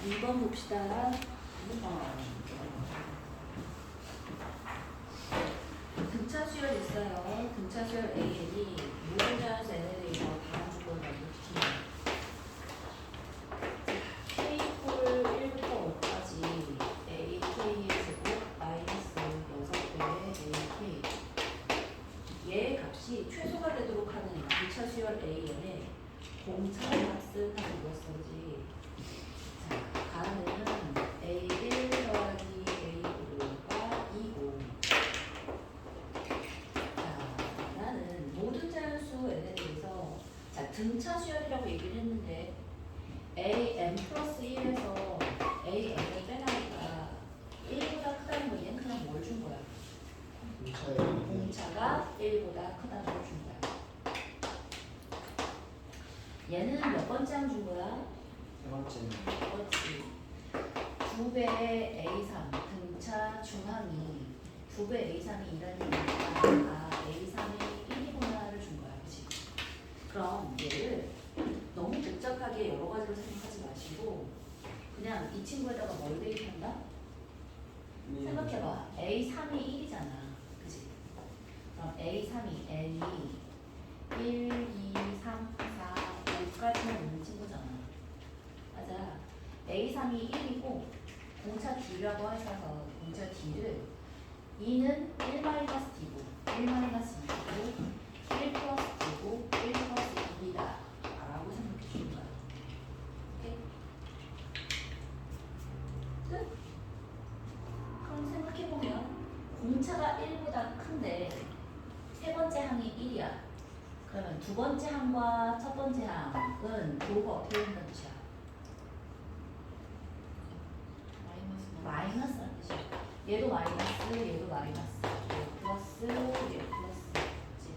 2번 봅시다. 등차 수열 있어요. 등차 수열 AN이 모든 자연수 N에 대해서 다음 조건을 만들어주시면 K콜 1부터 5까지 AK의 제곱 마이너스 6배의 AK 얘의 값이 최소가 되도록 하는 등차 수열 AN의 공차 값을 다 이뤘어지. 자, 가는 A1 더하기 A5가 2고 나는 모든 자연수 n에 대해서 자 등차 수열이라고 얘기를 했는데 am 플러스 1에서 am을 빼나니까 1보다 크다는 거 얘는 그냥 뭘 준 거야? 공차가 1보다 크다는 걸 준 거야. 얘는 몇 번째 항 준 거야? 세 번째는 그렇지. 9배의 A3 등차 중항이 9배 A3이 2라니까 A3이 1이구나를 준 거야. 그치? 그럼 얘를 너무 복잡하게 여러 가지로 생각하지 마시고 그냥 이 친구에다가 뭘 대입한다? 생각해봐. A3이 1이잖아. 그치? 그럼 A3이 N이 1, 2, 3, 4, 5까지는 있는 친구잖아. 맞아. A3이 1이고 공차 D라고 하셔서 공차 D를 2는 1-D고 1-2고 1 플러스 D고 1 플러스 2이다 라고 생각해 주는 거야. 오케이? 끝? 그럼 생각해보면 공차가 1보다 큰데 세 번째 항이 1이야. 그러면 두 번째 항과 첫 번째 항은 도가 어떻게 된다는 뜻이야? 마이너스라는 뜻이야. 얘도 마이너스, 얘도 마이너스, 얘 플러스, 얘 플러스. 그치?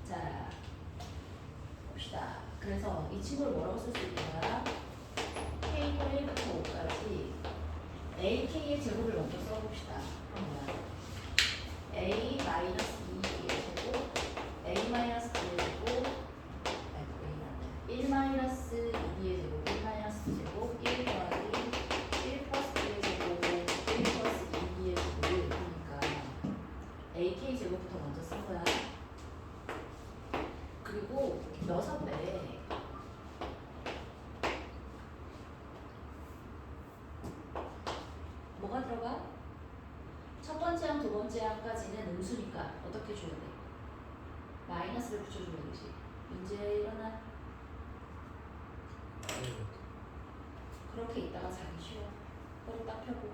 자, 봅시다. 그래서 이 친구를 뭐라고 쓸 수 있냐? K가 1부터 5까지 AK의 제곱을 먼저 써봅시다. 그럼 뭐야? A 마이너스 2의 제곱, A 마이너스 2의 제곱, 1 마이너스 2의 제곱, 1 마이너스 제곱, 1 더하기 1 플러스 2의 제곱, 1 플러스 2의 제곱을 그러니까 AK 제곱부터 먼저 쓴 거야. 그리고 6배 뭐가 들어가? 첫 번째 항, 두 번째 항까지는 음수니까 어떻게 줘야 돼? 마이너스를 붙여줘야 되지. 이제 일어나. 그렇게 있다가 자기 쉬어. 허리 딱 펴고.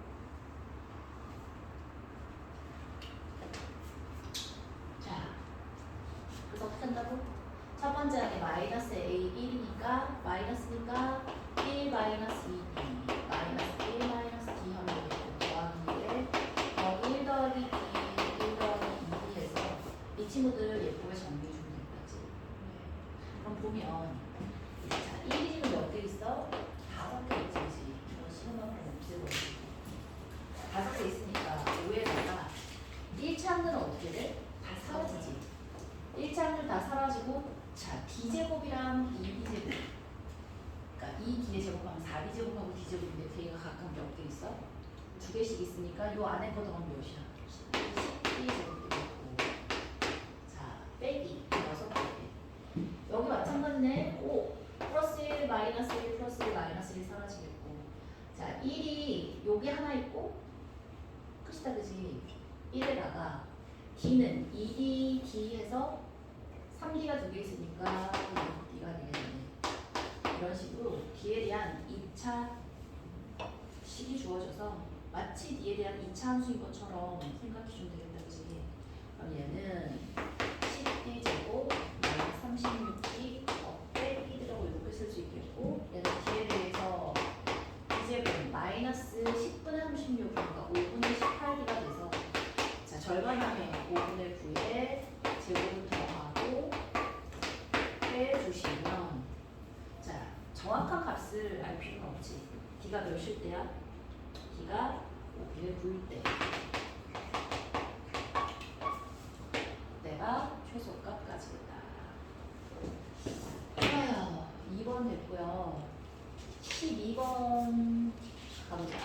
자, 그래서 어떻게 한다고? 첫 번째 항에 마이너스 A 1이니까 마이너스니까 1 마이너스 2D 마이너스 1 마이너스 D 하면 되겠고 더하기에 1 더하기 D 1 더하기 2D 해서 이 친구들 예쁘게 정리해주면 되겠지. 그럼 보면 자 1이는 몇 개 있어? 5개 있지. 이거 시험하면 없애버리고 5개 있으니까 5에다가 1차항들은 어떻게 돼? 다 사라지지. 1차항들 다 사라지고 자 D제곱이랑 2D제곱 그러니까 2D의 제곱하면 4D제곱하고 D제곱인데 걔가 각각 몇 개 있어? 2개씩 있으니까 요 안에 거 더하면 몇이야? 12제곱도 있고 자 빼기 6개 여기 마찬가지네. 5 플러스 1 마이너스 1 플러스 1 마이너스 1 사라지겠고 자 1이 여기 하나 있고 끝이다 그지? 1에다가 D는 2D, D 해서 3D가 2개 있으니까 6D가 되겠네. 이런 식으로 D에 대한 2차 식이 주어져서 마치 D에 대한 2차 함수인 것처럼 생각해 주면 되겠다 그지? 그럼 얘는 10D 제곱 마이너스 36D 빼기 D라고 이렇게 쓸 수 있겠고 얘는 D에 대해서 D제곱 마이너스 10분의 36이니까 5분의 18D가 돼서 자 절반하면 5분의 9에 제곱을 더하고 빼주시면 자 정확한 값을 알 필요는 없지. D가 몇일 때야? D가 5분의 9일 때 내가 최소값까지겠다. 2번 됐고요. 12 2번 가보자.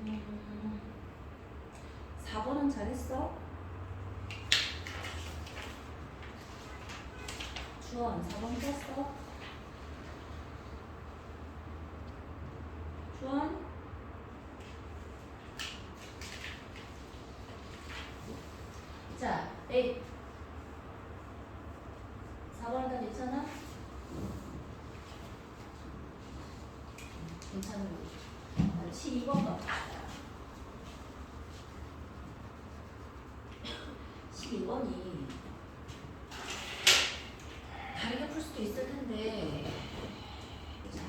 음, 4번은 잘했어. 주원 4번 풀었어. 주원 자, A 4번은 다 괜찮아? 괜찮은 거. 12번 갑시다. 12번이 다르게 풀 수도 있을 텐데. 자.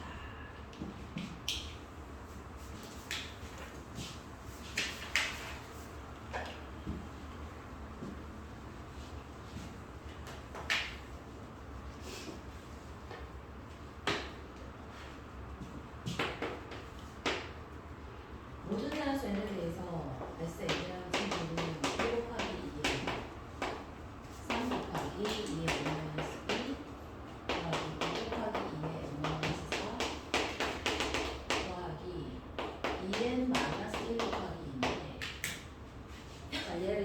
모든 자연수 n에 대해서 SN이라는 친구는 1 곱하기 2에 3 곱하기 2의 n-2 더하기 2 곱하기 2의 n-4 더하기 2n-1 곱하기 2인데 자 얘를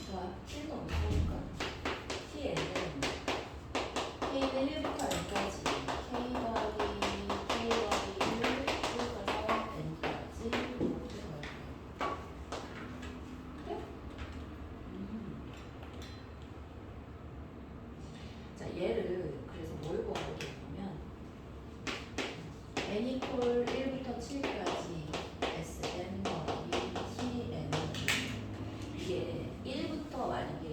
좋아 1도 없으니까 tn은 k는 1부터 n까지 k 더하기 1 쭉가서 n까지 이렇게 더할게요. 그래? 자 얘를 그래서 뭘 구하게 보면 n 이퀄 1부터 7까지 sn 더하기 tn은 이게 1부터 만약에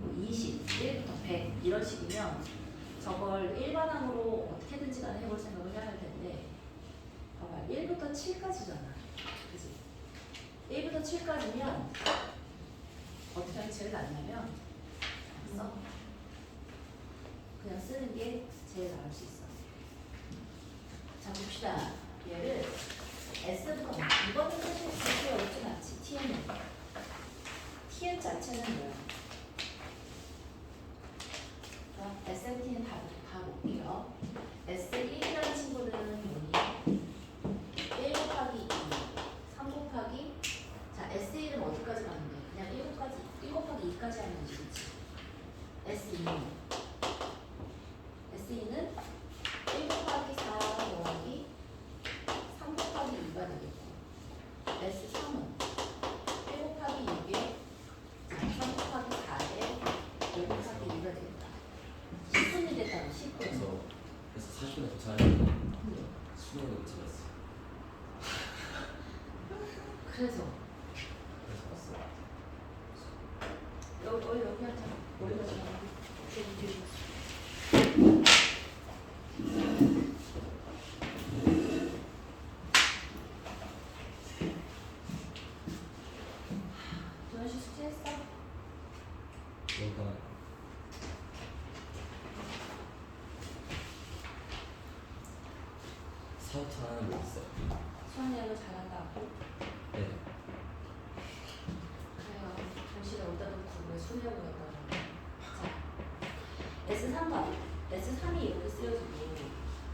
뭐 20, 1부터 100 이런 식이면 저걸 일반항으로 어떻게든지 간에 해볼 생각을 해야 할 텐데 봐봐 1부터 7까지잖아 그치? 1부터 7까지면 어떻게 하면 제일 낫냐면 써 그냥 쓰는 게 제일 나을 수 있어. 자 봅시다. 얘를 S부터 이번엔 사실 그렇게 어렵진 않지. Tn 자체는 뭐야? SNT는 다 볼게요. S1이라는 친구는 뭐니? 1 곱하기 2, 3 곱하기 자 S1은 어디까지 가는데? 그냥 1 곱하기 2까지 하면 되지 S2는 S2는 1 곱하기 4 더하기 3 곱하기 2가 되겠고 S3은 1 곱하기 6에 3 곱하기 4에 5 곱하기 2가 되겠다. 10분이 됐다고 10분. 그래서 40분에 도착하는데 수능에 못 찾았어. 그래서 그래서 왔어. 여기 하자. 머리가 좀 뒤로. 조현 씨 숙제했어? 뭔가 사부터 하나는 못 있어. 수환이 이거 잘한다고? 네. 그래요. 정신을 어디다 놓고 왜 수려고 했다고. 자, S3가 S3이 이렇게 쓰여지고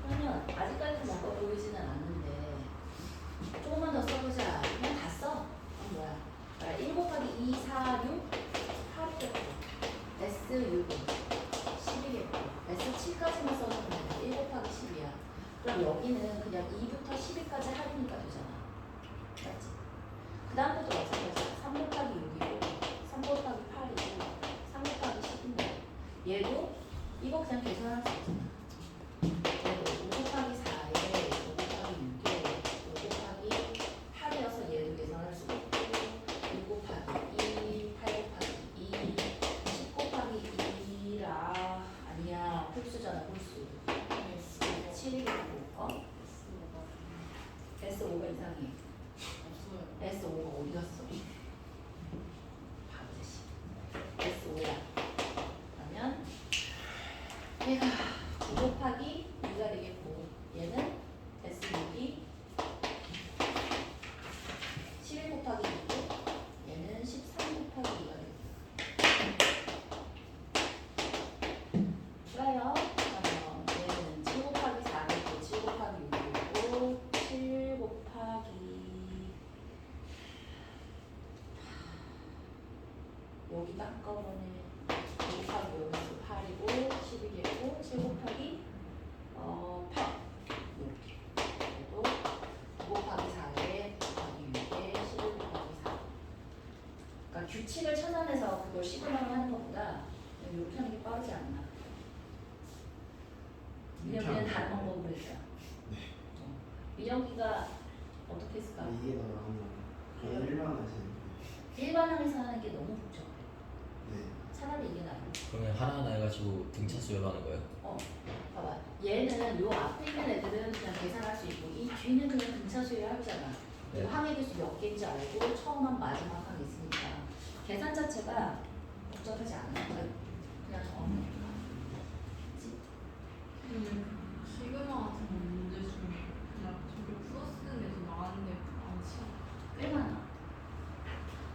그러면 아직까지는 뭔가 보이지는 않는데 조금만 더 써보자. 그냥 다 써. 뭐야? 1 곱하기 2, 4, 6, 8이겠고 S6은 10이겠고 S7까지만 써주면 돼. 1 곱하기 10이야. 그럼 여기는 그냥 2부터 10위까지 할이니까 되잖아. 맞지? 그 다음부터 마찬가지야. 3 곱하기 6이고 3 곱하기 8이고 3 곱하기 10인데 얘도 이거 그냥 계산할 수 있잖아. 얘도 5 곱하기 4에 5 곱하기 6에 5 곱하기 8이어서 얘도 계산할 수 있고 6 곱하기 2, 8 곱하기 2, 10 곱하기 2라 아니야. 홀수잖아. 홀수. 7이겠고 S5가 이상해. S5가 어디 갔어? 바보 자식. S5야. 그러면 얘가 9 곱하기 2가 되겠고 얘는 S6이 한꺼번에 5 곱하기 5는 8이고 12개고 7 곱하기 8 이렇게 그리고 9 곱하기 4에 9 곱하기 6에 11 곱하기 4 그러니까 규칙을 찾아내서 그걸 시그널을 하는 것보다 이렇게 하는 게 빠르지 않나 민혁이는 다른 방법으로 했잖아 민혁이가 어떻게 했을까? 이게 너무 그냥 일반 하시는 일반항에서 하는 게 너무 복잡해 네. 차라리 이게 나아 그러면 하나하나 해가지고 등차 수열로 하는 거예요? 봐봐. 얘는 요 앞에 있는 애들은 그냥 계산할 수 있고 이 뒤는 그냥 등차 수열하잖아. 네. 항의 개수 몇 개인지 알고 처음한 마지막 항 있으니까 계산 자체가 복잡하지 않아. 그냥 정확하니까. 그치? 시그마 같은 문제 중에 그냥 저기 풀어 쓰는 애도 나왔는데 많지 않아? 꽤 많아.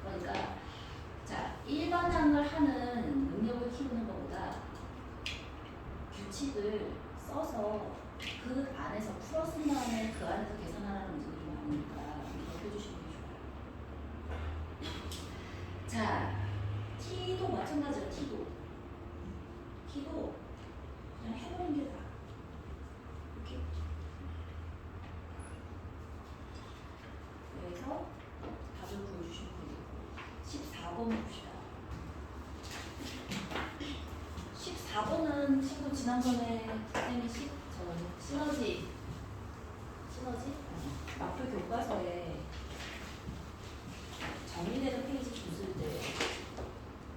그러니까 자 일반항을 하는 능력을 키우는 것보다 규칙을 써서 그 안에서 풀어 쓴 다음에 그 안에서 계산하라는 문제들이 많으니까 이렇게 해주시는 게 좋아요. 자, T도 마찬가지야. T도 그냥 해보는 게 나아. 이렇게. 그래서 답을 보여주시면 되고 14번 봅시다. 14번은 친구 지난번에 쌤이 시너지 마플 교과서에 정리되는 페이지 줬을 때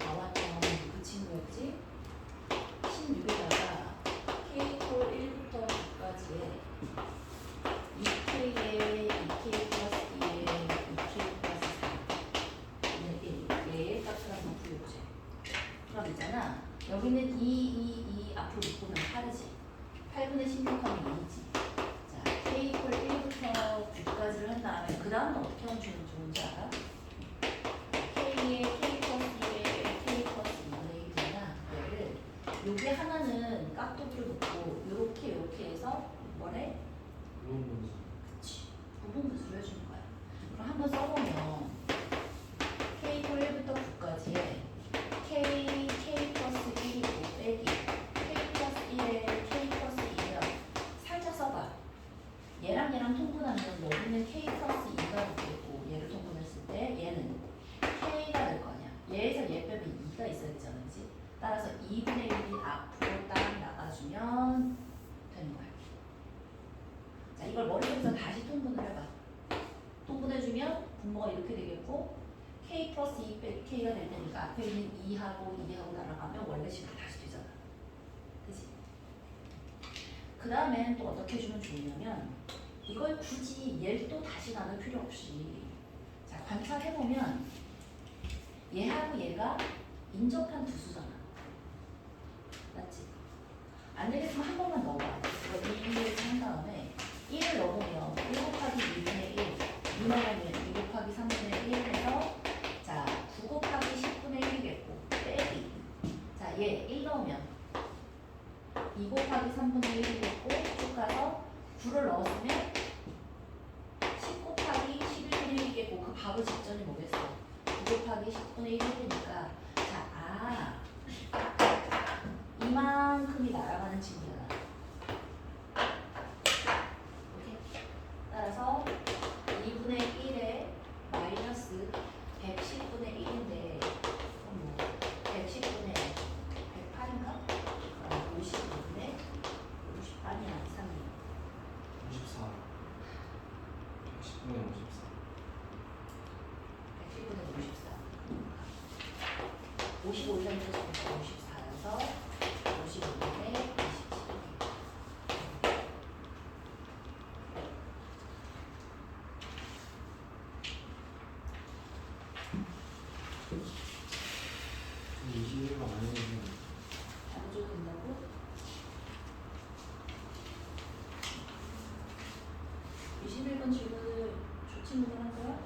나왔던 그 친구였지. 16에다가 K 콜 1부터 9까지에 2K에 2K 플러스 2에 2K 플러스 4 얘의 값을 한번 구해보자. 그럼 있잖아. 여기는 2 앞으로 묶으면 8이지. 8분의 16하면 2지. 자, K 콜 1부터 9까지를 한 다음에 그 다음은 어떻게 하면 좋은지 알아? K에 K 플러스 2에 K 플러스 2분의 1이잖아. 얘를 여기 하나는 깍두기를 놓고 요렇게 해서 뭐래? 그치. 부분분수를 해주는 거야. 그럼 한번 써보면 K 콜 1부터 9까지에 K 플러스 1이고 빼기 K 플러스 1에 K 플러스 2면 살짝 써봐. 얘랑 통분하면 여기는 K 플러스 2가 되겠고 얘를 통분했을 때 얘는 K가 될 거 아니야. 얘에서 얘 빼면 2가 있어야 되잖아. 그치? 따라서 2분의 1이 앞으로 딱 나가주면 되는 거야. 자, 이걸 머릿속에서 다시 통분을 해봐. 통분해주면 분모가 이렇게 되겠고 K 플러스 2 빼기 K가 될 테니까 앞에 있는 2하고 날아가면 원래 식으로 다시 되잖아. 그치? 그 다음엔 또 어떻게 해주면 좋으냐면 이걸 굳이 얘를 또 다시 나눌 필요 없이 자 관찰해보면 얘하고 얘가 인접한 두 수잖아. 맞지? 안 되겠으면 한 번만 넣어봐. 이거 2를 한 다음에 1을 넣으면 1 곱하기 2분의 1 2 넣으면 2 곱하기 3분의 1 해서 자 9 곱하기 10분의 1이겠고 빼기 자 얘 1 넣으면 2 곱하기 3분의 1이겠고 쭉 가서 9를 넣었으면 10 곱하기 11분의 1이겠고 그 바로 직전이 뭐겠어? 9 곱하기 10분의 1이니까 자 이만큼이 날아가는 친구잖아. 오케이? 따라서 2분의 1에 마이너스 110분의 1인데 110분의 108인가? 50분의 50 아니야 3이야 54 10분에 54 110분의 54 55cm 54여서 55분의 27 21번 아니면 안 줘도 된다고? 21번 질문을 조치문을 한 거야?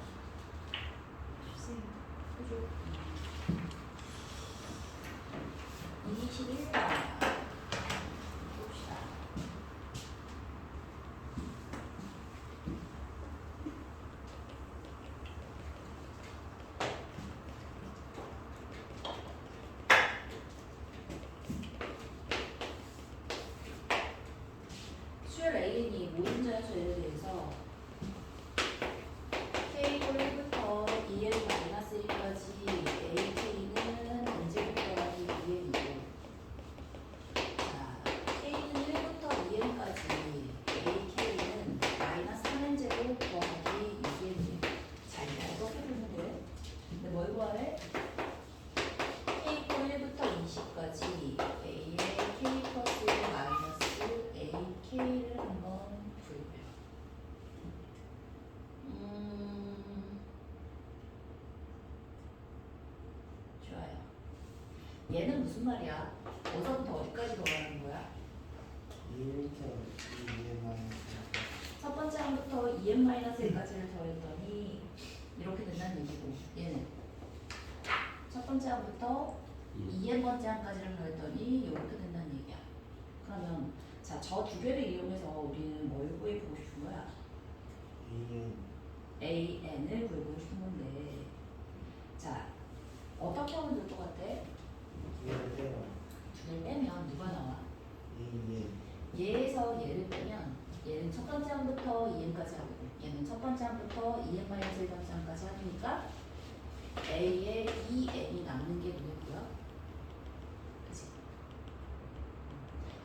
주세요. 해줘. 21번 봅시다. 얘는 무슨 말이야? 어서부터 어디까지 돌아가는 거야? 1부터 2에 마이너스 첫 번째 항부터 2n-1까지를 더했더니 이렇게 된다는 얘기고 얘는 첫 번째 항부터 2n번째 항까지를 더했더니 이렇게 된다는 얘기야. 그러면 자, 저 두 개를 이용해서 우리는 뭘 구해보고 싶은 거야? an을 구해보고 싶은 건데 자, 어떻게 하면 될 것 같아? 2를 빼요. 두 개를 빼면 누가 나와? 2에 얘에서 얘를 빼면 얘는 첫 번째 항부터 2n까지 하고 얘는 첫 번째 항부터 2n-1번째 항까지 하니까 a에 2n이 남는 게 뭐고요? 그치?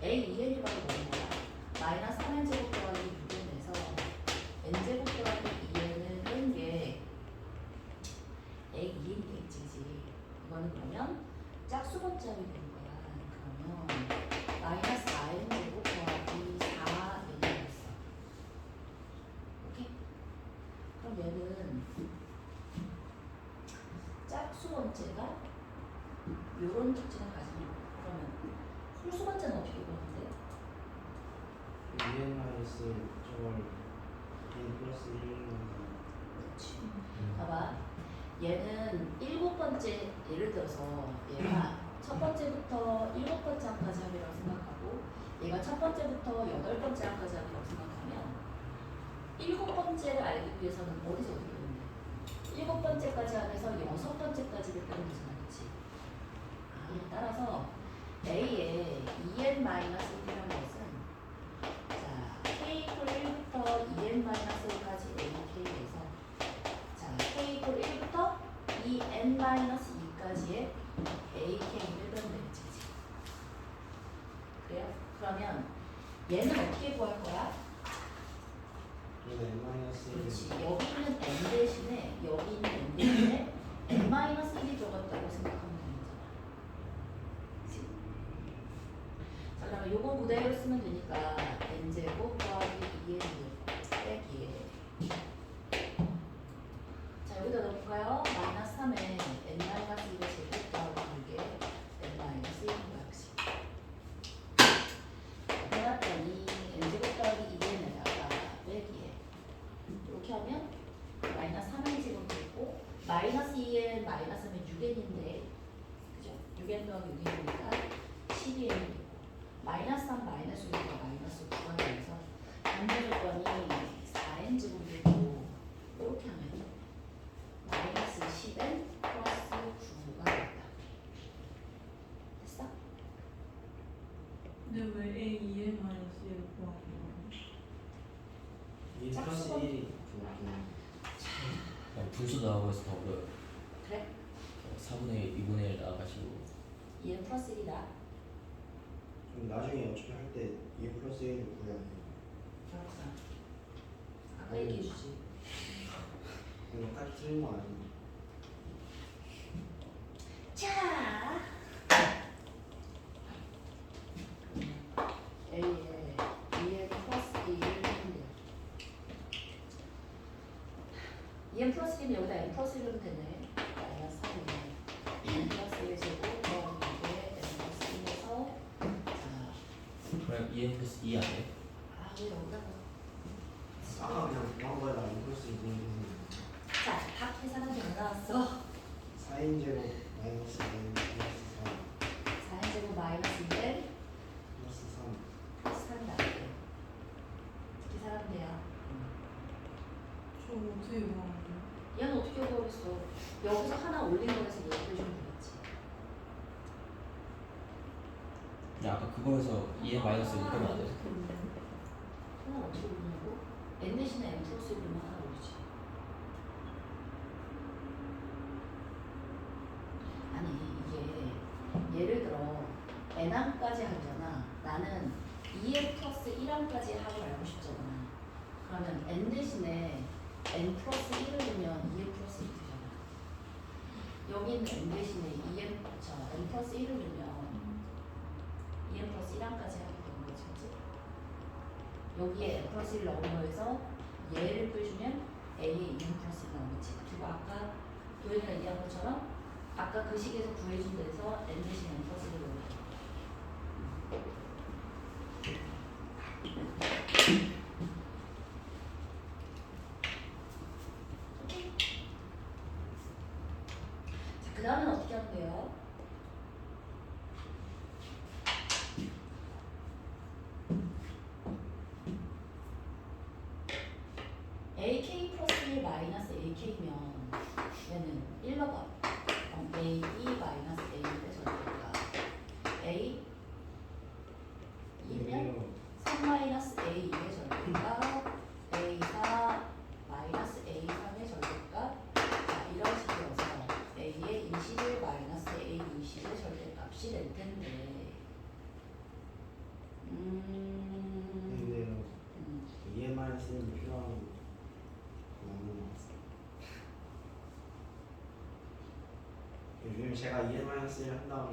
a 2n이 바로 뭐는 거야? 마이너스 3n제곱 더하기 6n에서 n제곱 더하기 2n을 뺀 게 a 2n이 되겠지. 이거는 그러면 짝수번째하게 되는 거야. 그러면 마이너스 4n제곱 더하기 4n이 됐어. 오케이? 그럼 얘는 짝수번째가 요런 특징을 가지는 거야. 그러면 홀수번째는 어떻게 구하는데? 2에 마이너스 저걸 n 플러스 1로 그렇지. 봐봐. 얘는 일곱 번째, 예를 들어서 얘가 첫 번째부터 일곱 번째 항까지 하기라고 생각하고 얘가 첫 번째부터 여덟 번째 항까지 하기라고 생각하면 일곱 번째를 알기 위해서는 어디서 어떻게 되는 돼? 일곱 번째까지 안에서 여섯 번째까지를 빼는 거잖아, 그렇지? 따라서 A에 2n-1이라는 것은 자, K-1부터 2n-1까지 AK에서 자, K-1부터 2n-2까지의 AK를 빼면 되겠지. 그래요? 그러면 얘는 어떻게 구할 거야? 얘가 n 마이너스 1. 그렇지. 여기 있는 n 대신에 여기 있는 n 대신에 n-1이 들어갔다고 생각하면 되는 거잖아. 그치? 자, 그러면 요거 그대로 쓰면 되니까 n제곱 더하기 2n 빼기. 자, 여기다 넣을까요? 마이너스 3에 n-1의 제곱 더하기 6에 n-1인 거야, 그치? 해놨더니 n제곱 더하기 2n에다가 빼기에 이렇게 하면 마이너스 3n 제곱이 되고 마이너스 2n 마이너스면 6n인데 그죠? 6n 더하기 6n이니까 12n이 되고 마이너스 3 마이너스 6과 마이너스 9가 되면서 반대 조건이 4n 제곱이 되고 이렇게 하면 마이너스 10n 플러스 9가 된다. 됐어? 근데 왜 A 2에 마이너스 1을 구하는 거야? 2 플러스 1이 좋긴 그냥 분수 나오고 해서 더 어려워요. 그래? 4분의 1, 2분의 1 나와가지고 얘는 플러스 1이다. 좀 나중에 어차피 할 때 2 플러스 1을 구해야 돼. 그렇구나. 아까 얘기해주지. 이거 딱 틀린 거 아니야? 자, A에 2n 플러스 1을 했는데 2n 플러스 1은 여기다 n 플러스 1을 되네. 마이너스 3이네. n 플러스 1 제곱 더하기 n 플러스 1에서 자, 그럼 2n 플러스 2 아니에요? 아, 왜 여기다가 아까 그냥 구한 거에다 2 플러스 2 구했는데 자, 각 계산은 잘 나왔어. 4인 제곱 마이너스 2 플러스 3 4n제곱 마이너스 2n 플러스 3 플러스 3이 나왔대. 어떻게 살면 돼요? 저 어떻게 구하는 거야? 얘는 어떻게 구하겠어? 여기서 하나 올린 거에서 얘를 빼주면 되겠지. 근데 아까 그거에서 2n 마이너스 1 빼면 안 돼요? 하나 어떻게 올리냐고? n 대신에 n 플러스 1로 하나 올리지. 아니 이게 예를 들어 n항까지 하잖아. 나는 2n 플러스 1항까지 하고 알고 싶잖아. 그러면 n 대신에 n 플러스 1을 넣으면 2n 플러스 1이 되잖아. 여기는 n 대신에 n 플러스 1을 넣으면 2n 플러스 1항까지 하게 되는 거지, 그치? 여기에 n 플러스 1 넣은 거에서 얘를 빼주면 a에 2n 플러스 1 나오겠지. 그리고 아까 도현이가 얘기한 것처럼 아까 그 식에서 구해준 데서 n 대신 n 플러스 1을 넣어요. 자, 그 다음엔 어떻게 하면 돼요? AK 플러스 1 마이너스 AK면 얘는 1번가 그럼 A2 마이너스 A를 빼줘야 A 2면 3 마이너스 A2의 절대값 A4 마이너스 A3의 절대값. 자, 이런 식이어서 A의 21 마이너스 A20의 절대값이 될 텐데 근데요. EMI는 필요한 건 맞는 것 같아요. 요즘 제가 EMI를 한 다음에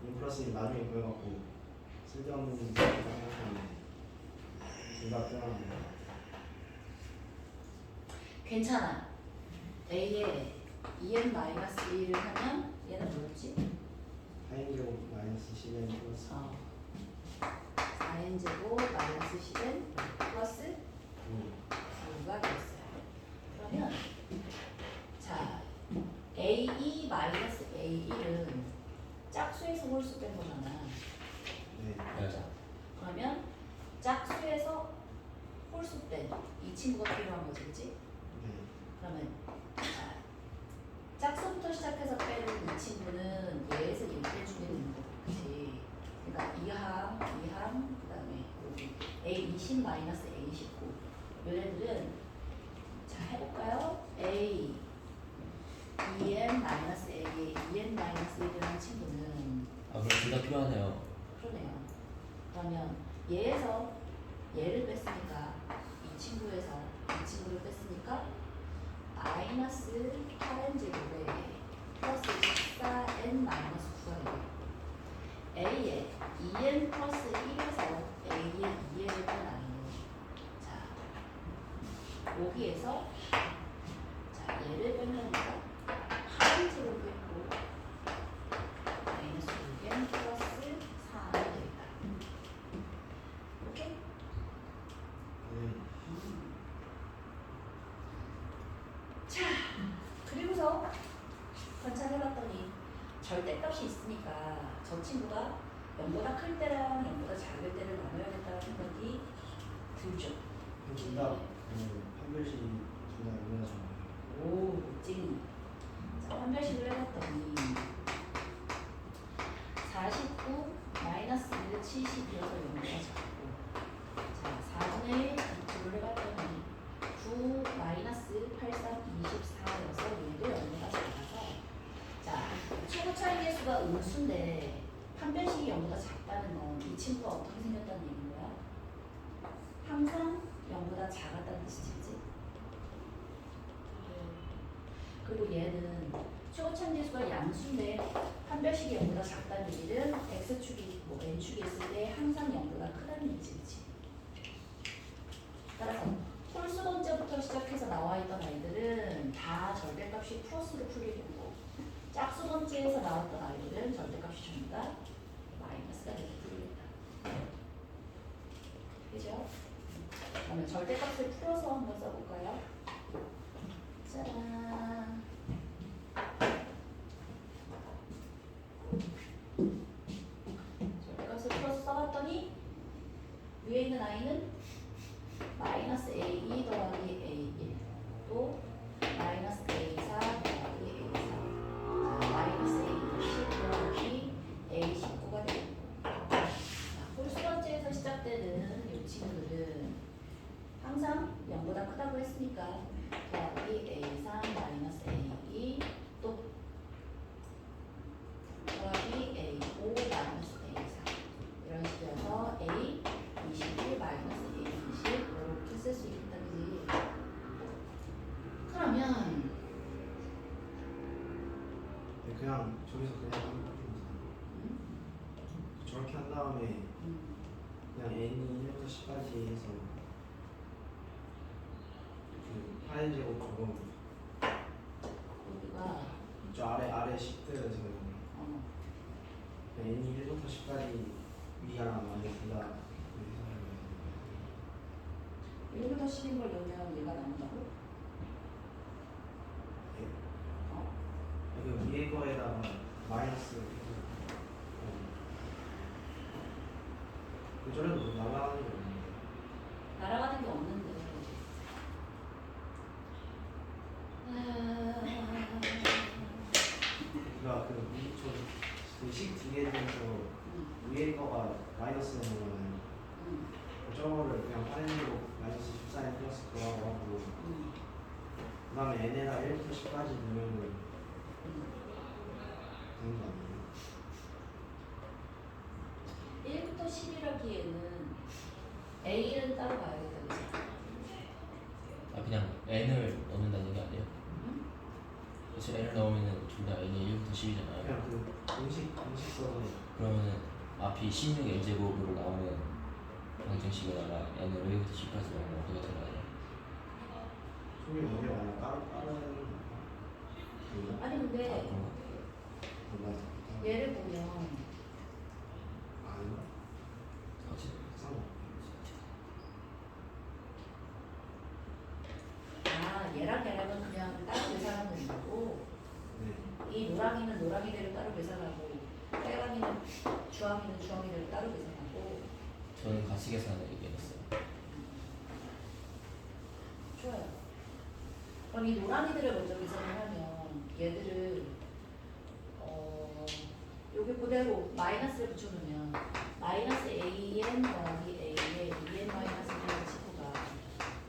1 플러스 1 나중에 구해갖고 쓸데없는 생각하는데 둘다 필요합니다. 괜찮아. A에 2n 마이너스 1을 하면 얘는 뭐였지? 4인제곱 마이너스 10n 플러스 4n 제곱 마이너스 10n 플러스 9가 되었어요. 그러면 자 A2 마이너스 A1은 짝수에서 홀수 뺀 거잖아. 네. 맞죠? 그러면 짝수에서 홀수 뺀 이 친구가 필요한 거지, 그치? 네. 그러면 자, 짝수부터 시작해서 빼는 이 친구는 얘에서 얘 빼주게 되는 거고, 그치? 그러니까 2항, 그 다음에 여기 A20 마이너스 A19 얘네들은 자 해볼까요? A 2n 마이너스 A에 2n 마이너스 1이라는 친구는 아 그럼 둘 다 필요하네요. 그러네요. 그러면 얘에서 얘를 뺐으니까 이 친구에서 이 친구를 뺐으니까 마이너스 8n 제곱에 플러스 14n 마이너스 9가 돼요. A에 2n 플러스 1에서 A에 2n을 뺀 아이는 자 여기에서 자 얘를 뺀 거니까 8n 제곱 뺐고 마이너스 6n 플러스 4가 되겠다. 오케이? 네. 자, 그리고서 관찰해봤더니 절대값이 있으니까 저 친구가 0보다 클 때랑 0보다 작을 때를 나눠야겠다는 생각이 들죠. 둘다 판별식이 둘다 연결하잖아요. 오, 찡. 자, 판별식을 해봤더니 49 마이너스 1은 70이어서 0보다 작고 자, 4분의 1 비교를 해봤더니 9 마이너스 83 24여서 얘도 0보다 작아서 자, 최고 차이의 수가 음수인데 판별식이 0보다 작다는 건 이 친구가 어떻게 생겼다는 얘기인 거야? 항상 0보다 작았다는 뜻이지, 그치? 그리고 얘는 최고 차이의 수가 양수인데 판별식이 0보다 작다는 얘기는 x축이 뭐 n축이 있을 때 항상 0보다 크다는 얘기지, 그치? 따라서 홀수 번째부터 시작해서 나와 있던 아이들은 다 절대값이 플러스로 풀리게 되고 짝수 번째에서 나왔던 아이들은 절대값이 전부 다 마이너스가 되게 풀리겠다. 그죠? 그러면 절대값을 풀어서 한번 써볼까요? 짜란. 절대값을 풀어서 써봤더니 위에 있는 아이는 마이너스 A2 더하기 A1 또 마이너스 A4 더하기 A4 자, 마이너스 A20 더하기 A19가 되고 홀수 번째에서 시작되는 이 친구들은 항상 0보다 크다고 했으니까 더하기 A3 마이너스 A2 또 더하기 A5 마이너스 A4 이런 식이어서 A21 마이너스 A20 이렇게 쓸 수 있다, 그지? 그러면 네, 그냥 저기서 그냥 하면 저렇게 한 다음에 그냥 n이 1부터 10까지 해서 그 8n 제곱 적으면 여기가 저 아래 아래 10들은 지금 n이 1부터 10까지 위랑 아래 둘다 1부터 10인 걸 넣으면 얘가 나온다고? 그 위에 거에다가 마이너스 저래도 날아가는 게 없는데 날아가는 게 없는데. 그러니까 그식 뒤에 중에서 위에 거가 마이너스 넣으면 저거를 그냥 파란색으로 마이너스 14n 플러스 그거하고 하고 그 다음에 n에다 1부터 10까지 넣으면 되는 거 아니에요? 1부터 10이라기에는 A는 따로 봐야겠다. 그치? 아 그냥 n을 넣는다는 게 아니에요? 그래서 n을 넣으면은 둘 다 n이 1부터 10이잖아요. 그냥 그 공식서에 그러면은 앞이 16 n제곱으로 나오는 방정식에다가 n을 1부터 10까지 넣으면 어떻게 들어가요? 소리 오히려 많이 다른 아니 근데 몰라 얘를 보면 아닌가? 어찌? 얘랑 얘랑은 그냥 따로 계산하면 된다고. 네. 이 노랑이는 노랑이대로 따로 계산하고 빨강이는 주황이는 주황이대로 따로 계산하고. 저는 같이 계산을 얘기했어요. 좋아요. 그럼 이 노랑이들을 먼저 계산을 하면 얘들을 여기 그대로 마이너스를 붙여놓으면 마이너스 AN 더하기 A의 2N 마이너스 1의 친구가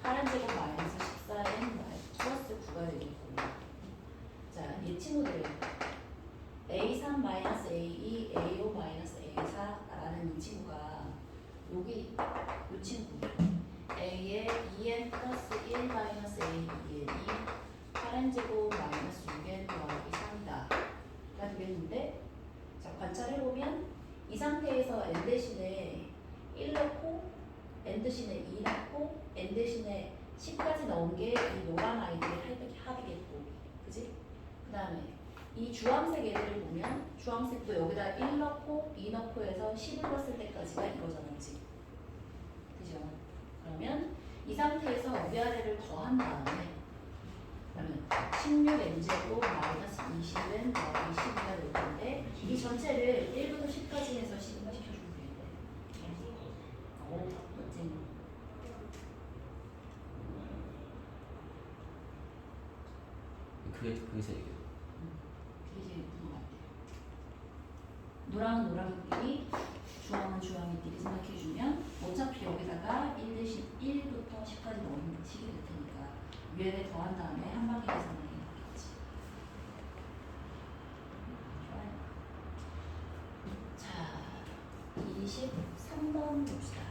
파란 제곱 마이너스 14N 플러스 9가 되겠고, 자, 이 친구들 A3 마이너스 A2, A5 마이너스 A4라는 이 친구가 여기 이 친구 A의 2N 플러스 1 마이너스 A2N이 파란 제곱 마이너스 6N 더하기 3이다 가 되겠는데, 자, 관찰해보면 이 상태에서 n 대신에 1 넣고 n 대신에 2 넣고 n 대신에 10까지 넣은 게 이 노란 아이들의 합이겠고, 그지? 그 다음에 이 주황색 애들을 보면 주황색도 여기다 1 넣고 2 넣고 해서 10을 넣었을 때까지가 이거잖아, 그지? 그죠? 그러면 이 상태에서 위아래를 더한 다음에 그러면 16n제곱 마이너스 20n 더하기 12가 될 텐데, 이 전체를 1부터 10까지 해서 시켜주면 되겠네. 오, 멋진. 그게서 얘기해요. 그게 제일 예쁜 것 같아요. 노랑은 노랑이끼리, 주황은 주황이끼리 생각해주면 어차피 여기다가 1 대신 1부터 10까지 넣는 식이 될 테니까 위에 더한 다음에 한 방에 계산하는 게 낫겠지. 좋아요. 자, 23번 봅시다.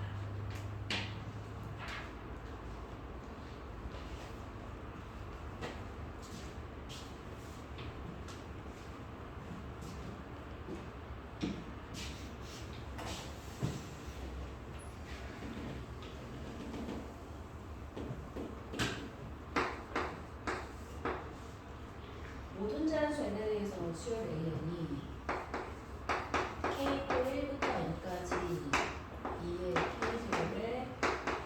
모든 자연수 n에 대해서 수열 AN이 K 꼴 1부터 n까지 2의 K제곱에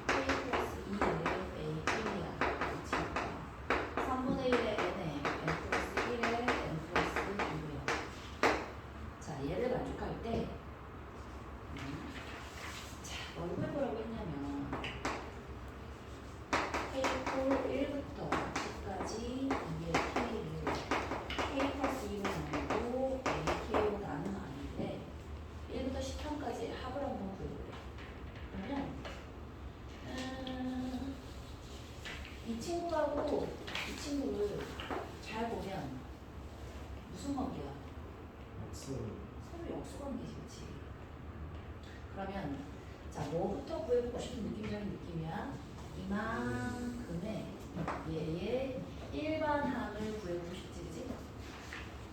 K 플러스 2의 AK야. 그렇지? 3분의 1의 n에 n 플러스 1의 n 플러스 2야. 자, 얘를 만족할 때 자, 뭘 해보라고 했냐면 K 꼴 1부터 10까지 2의 K를 K 플러스 2로 나누고 AK로 나눈 아이인데 1부터 10편까지 합을 한번 구해볼래. 그러면 이 친구하고 이 친구를 잘 보면 무슨 관계야? 서로 역수관계지, 그치? 그러면 자, 뭐부터 구해보고 싶은 느낌적인 느낌이야? 이만큼의 얘의 일반항을 구해보고 싶지, 그치?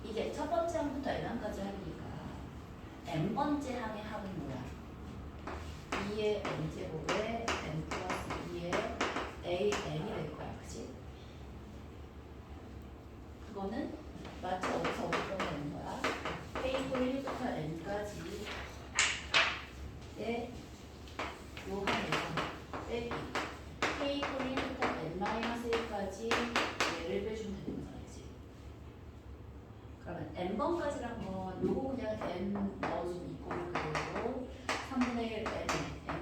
이게 첫 번째 항부터 n항까지 하니까 n번째 항의 합은 뭐야? 2의 n제곱에 n 플러스 2의 an이 될 거야, 그치? 그거는 마치 어디서 어디 보면 n번까지란 건 요거 그냥 n 넣어주면 이꼴을 그대로 3분의 1 n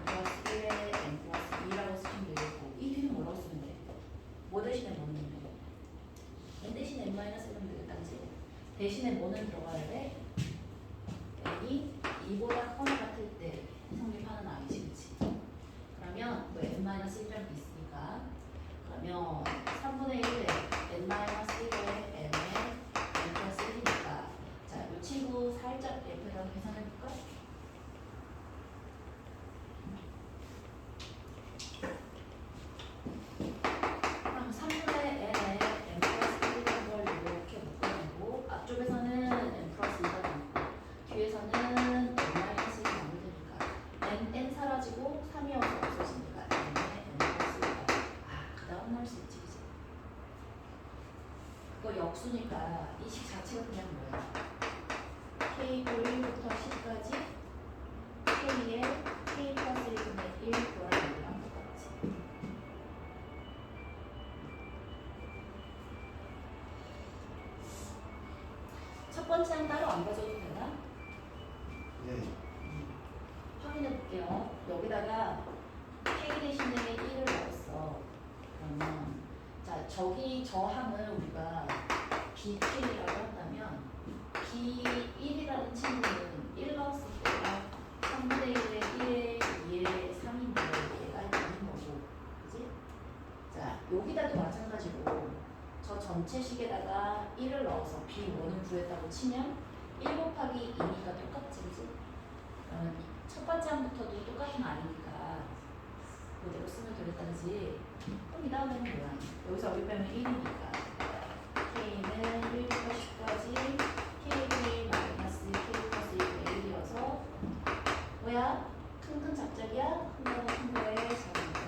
플러스 1에 n 플러스 2라고 쓰시면 되겠고 이 뒤는 뭐라고 쓰면 돼? 뭐 대신에 뭐는 돼? n 대신에 n 마이너스 1은 되겠다 그치? 대신에 뭐는 들어가야 돼? n이 2보다 커나 같을 때 성립하는 아이지 그치? 그러면 뭐 n 마이너스 1이라는 게 있으니까 그러면 3분의 1에 n 마이너스 1에 n에 n 플러스 1이니까 자, 이 친구 살짝 F에다 계산해볼까? 그럼 3분의 n에 n 플러스 1이라는 걸 이렇게 묶어내고 앞쪽에서는 n 플러스 2가 남고 뒤에서는 n 마이너스 1이 남을 테니까 n 사라지고 3이어서 없어지니까 n에 n 플러스 1가 그 다음 날 수 있지 그치? 그거 역수니까 이 식 자체가 그냥 뭐야? k 1부터 10까지 k에 k 플러스 1분의 1 그거랑 얘기랑 똑같지. 첫 번째는 따로 안 가져도 되나? 네. 확인해 볼게요. 여기다가 k 대신에 1을 넣었어. 그러면 자 저기 저 함을 우리가 bk라고 한다면 b1이라는 친구는 1 넣었을 때가 3분의 1에 1에 2에 3인데 얘가 있는 거고 그지? 자 여기다도 마찬가지로 저 전체 식에다가 1을 넣어서 b1을 구했다고 치면 1 곱하기 2니까 똑같지 그지? 그러면 첫 번째 함부터도 똑같은 말이니까 그대로 쓰면 되겠다 그지? 그럼 이 다음에는 뭐야? 여기서 여기 빼면 1이니까 k는 1부터 10까지 k1 마이너스 k 플러스 1분의 1이어서 뭐야? 큰 작작이야? 큰 거에 작은 거